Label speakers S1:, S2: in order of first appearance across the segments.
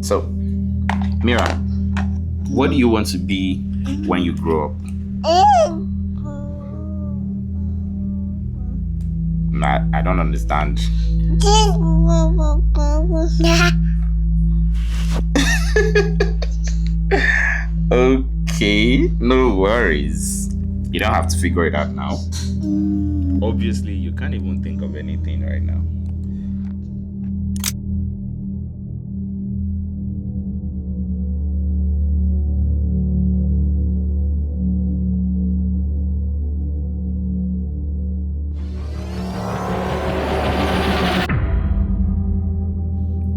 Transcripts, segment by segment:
S1: So, Mira, what do you want to be when you grow up? I don't understand. Okay, no worries. You don't have to figure it out now. Obviously, you can't even think of anything right now.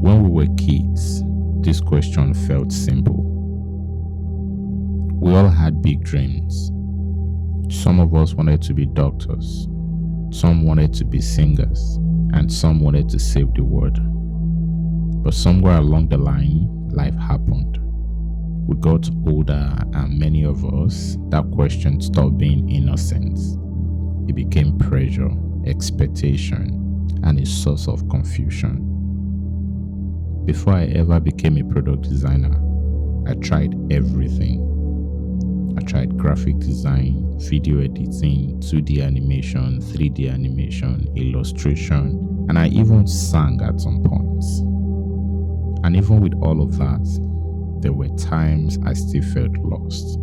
S1: When we were kids, this question felt simple. We all had big dreams. Some of us wanted to be doctors, some wanted to be singers, and some wanted to save the world. But somewhere along the line, life happened. We got older, and many of us, that question stopped being innocent. It became pressure, expectation, and a source of confusion. Before I ever became a product designer, I tried everything. I tried graphic design, video editing, 2D animation, 3D animation, illustration, and I even sang at some points. And even with all of that, there were times I still felt lost.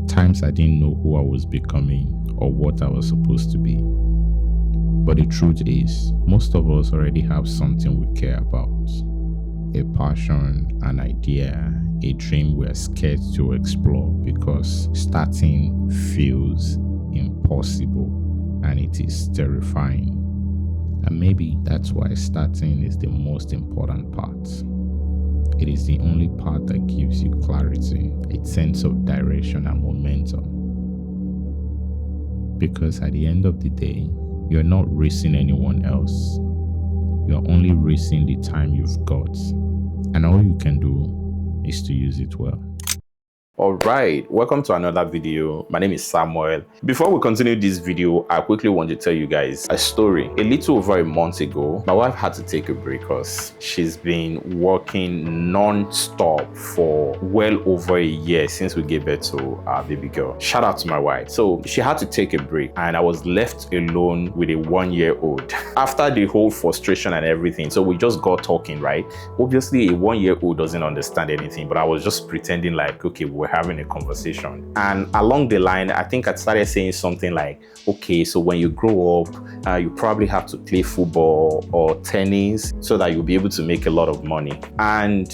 S1: Times I didn't know who I was becoming or what I was supposed to be. But the truth is, most of us already have something we care about. A passion, an idea, a dream we're scared to explore because starting feels impossible and it is terrifying. And maybe that's why starting is the most important part. It is the only part that gives you clarity, a sense of direction and momentum. Because at the end of the day, you're not racing anyone else. You're only racing the time you've got. And all you can do is to use it well. Alright, welcome to another video. My name is Samuel. Before we continue this video, I quickly want to tell you guys a story. A little over a month ago, my wife had to take a break because she's been working non-stop for well over a year since we gave birth to our baby girl. Shout out to my wife. So she had to take a break and I was left alone with a 1-year-old. After the whole frustration and everything, so we just got talking, right? Obviously a 1-year-old doesn't understand anything, but I was just pretending like, okay, we're having a conversation. And along the line, I think I started saying something like, okay, so when you grow up, you probably have to play football or tennis so that you'll be able to make a lot of money. And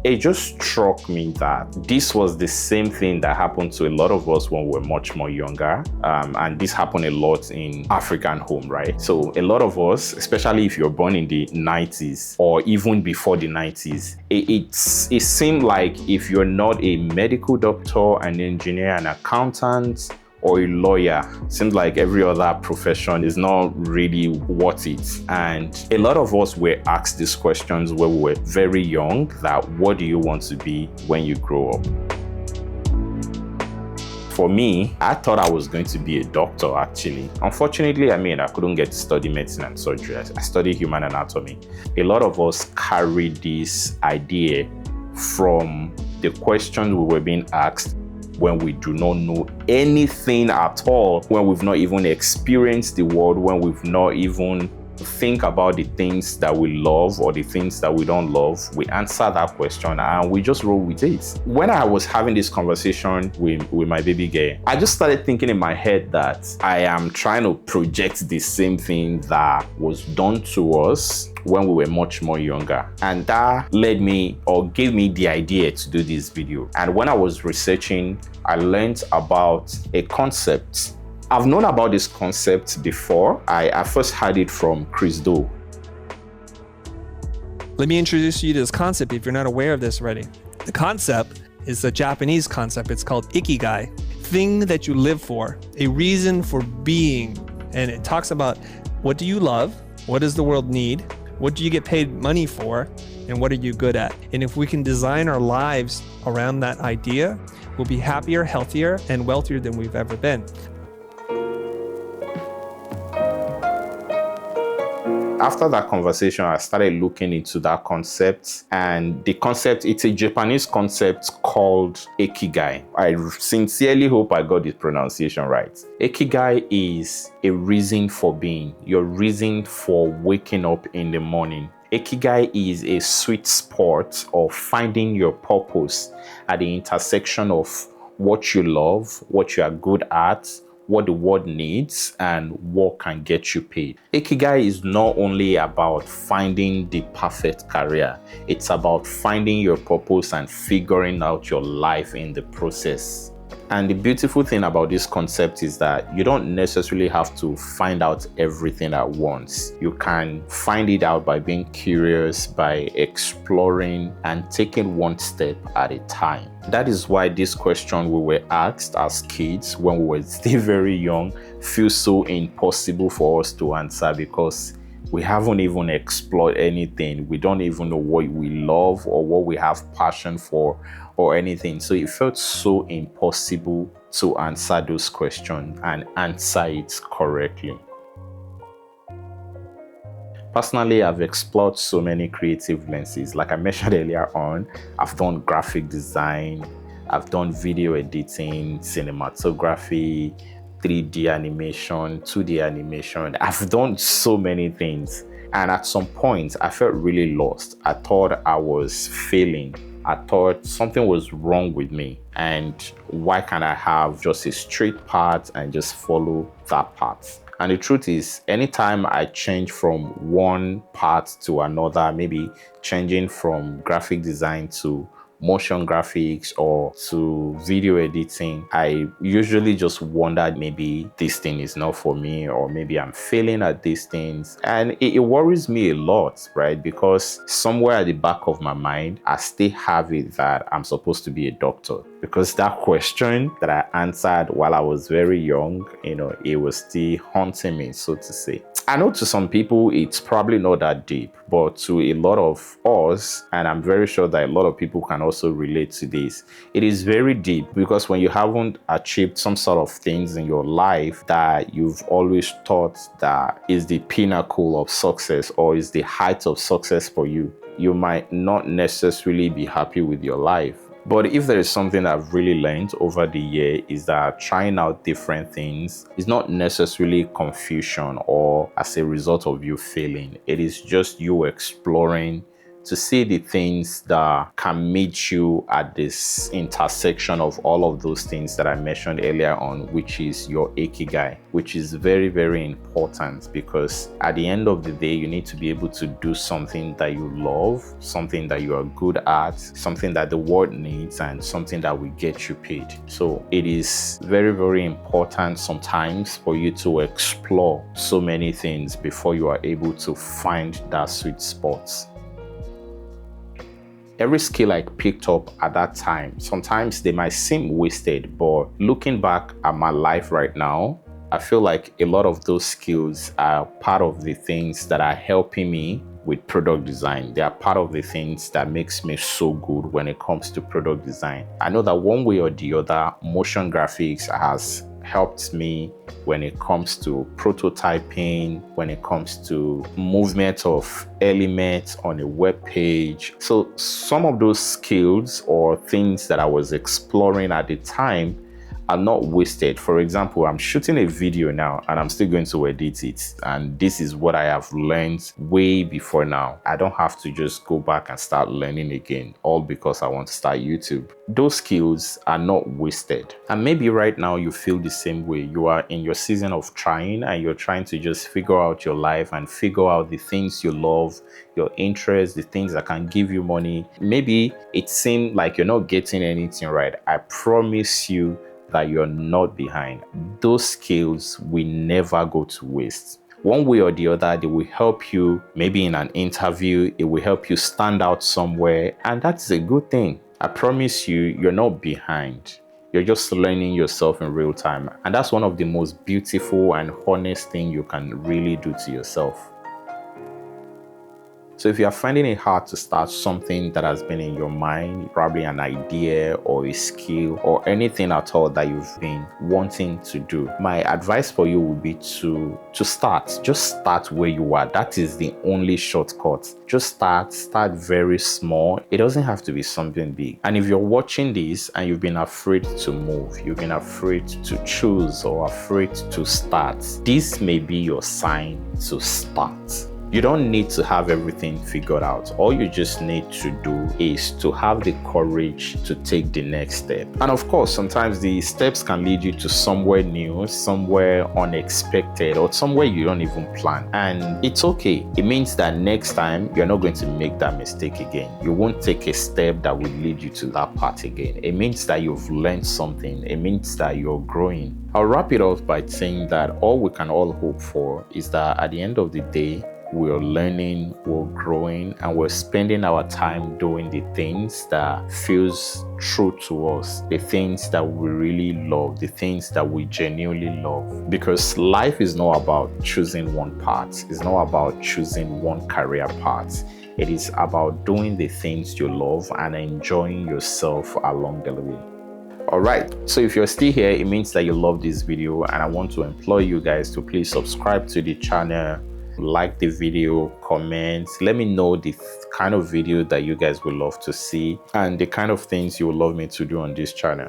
S1: it just struck me that this was the same thing that happened to a lot of us when we were much more younger. And this happened a lot in African home, right? So a lot of us, especially if you're born in the 90s or even before the 90s, it seemed like if you're not a medical doctor, an engineer, an accountant, or a lawyer, seems like every other profession is not really worth it. And a lot of us were asked these questions when we were very young, that what do you want to be when you grow up? For me, I thought I was going to be a doctor actually. Unfortunately, I couldn't get to study medicine and surgery. I studied human anatomy. A lot of us carry this idea from the questions we were being asked when we do not know anything at all, when we've not even experienced the world, when we've not even think about the things that we love or the things that we don't love. We answer that question and we just roll with it. When I was having this conversation with my baby girl, I just started thinking in my head that I am trying to project the same thing that was done to us when we were much more younger. And that led me or gave me the idea to do this video. And when I was researching, I learned about a concept. I've known about this concept before. I first heard it from Chris Do.
S2: Let me introduce you to this concept if you're not aware of this already. The concept is a Japanese concept. It's called Ikigai, thing that you live for, a reason for being. And it talks about what do you love? What does the world need? What do you get paid money for? And what are you good at? And if we can design our lives around that idea, we'll be happier, healthier, and wealthier than we've ever been.
S1: After that conversation, I started looking into that concept, and the concept, it's a Japanese concept called Ikigai. I sincerely hope I got this pronunciation right. Ikigai is a reason for being, your reason for waking up in the morning. Ikigai is a sweet spot of finding your purpose at the intersection of what you love, what you are good at, what the world needs, and what can get you paid. Ikigai is not only about finding the perfect career, it's about finding your purpose and figuring out your life in the process. And the beautiful thing about this concept is that you don't necessarily have to find out everything at once. You can find it out by being curious, by exploring, and taking one step at a time. That is why this question we were asked as kids when we were still very young feels so impossible for us to answer, because we haven't even explored anything. We don't even know what we love or what we have passion for or anything. So it felt so impossible to answer those questions and answer it correctly. Personally, I've explored so many creative lenses. Like I mentioned earlier on, I've done graphic design, I've done video editing, cinematography, 3D animation, 2D animation. I've done so many things. And at some point, I felt really lost. I thought I was failing. I thought something was wrong with me. And why can't I have just a straight path and just follow that path? And the truth is, anytime I change from one path to another, maybe changing from graphic design to motion graphics or to video editing, I usually just wonder maybe this thing is not for me, or maybe I'm failing at these things. And it worries me a lot, right? Because somewhere at the back of my mind, I still have it that I'm supposed to be a doctor. Because that question that I answered while I was very young, it was still haunting me, so to say. I know to some people it's probably not that deep, but to a lot of us, and I'm very sure that a lot of people can also relate to this, it is very deep, because when you haven't achieved some sort of things in your life that you've always thought that is the pinnacle of success or is the height of success for you, you might not necessarily be happy with your life. But if there is something I've really learned over the year, is that trying out different things is not necessarily confusion or as a result of you failing. It is just you exploring to see the things that can meet you at this intersection of all of those things that I mentioned earlier on, which is your Ikigai, which is very, very important, because at the end of the day, you need to be able to do something that you love, something that you are good at, something that the world needs, and something that will get you paid. So it is very, very important sometimes for you to explore so many things before you are able to find that sweet spot. Every skill I picked up at that time, sometimes they might seem wasted, but looking back at my life right now, I feel like a lot of those skills are part of the things that are helping me with product design. They are part of the things that makes me so good when it comes to product design. I know that one way or the other, motion graphics has helped me when it comes to prototyping, when it comes to movement of elements on a web page. So some of those skills or things that I was exploring at the time are not wasted. For example, I'm shooting a video now and I'm still going to edit it. And this is what I have learned way before now. I don't have to just go back and start learning again, all because I want to start YouTube. Those skills are not wasted. And maybe right now you feel the same way. You are in your season of trying and you're trying to just figure out your life and figure out the things you love, your interests, the things that can give you money. Maybe it seems like you're not getting anything right. I promise you that you're not behind. Those skills will never go to waste. One way or the other, they will help you, maybe in an interview, it will help you stand out somewhere, and that's a good thing. I promise you, you're not behind. You're just learning yourself in real time. And that's one of the most beautiful and honest things you can really do to yourself. So if you are finding it hard to start something that has been in your mind, probably an idea or a skill or anything at all that you've been wanting to do, my advice for you would be to start. Just start where you are. That is the only shortcut. Just start very small. It doesn't have to be something big. And if you're watching this and you've been afraid to move, you've been afraid to choose or afraid to start, this may be your sign to start. You don't need to have everything figured out. All you just need to do is to have the courage to take the next step. And of course, sometimes the steps can lead you to somewhere new, somewhere unexpected, or somewhere you don't even plan. And it's okay. It means that next time you're not going to make that mistake again. You won't take a step that will lead you to that part again. It means that you've learned something. It means that you're growing. I'll wrap it up by saying that all we can all hope for is that at the end of the day, we're learning, we're growing, and we're spending our time doing the things that feels true to us, the things that we really love, the things that we genuinely love. Because life is not about choosing one path. It's not about choosing one career path. It is about doing the things you love and enjoying yourself along the way. Alright, so if you're still here, it means that you love this video, and I want to implore you guys to please subscribe to the channel, like the video, comment, let me know the kind of video that you guys would love to see and the kind of things you would love me to do on this channel.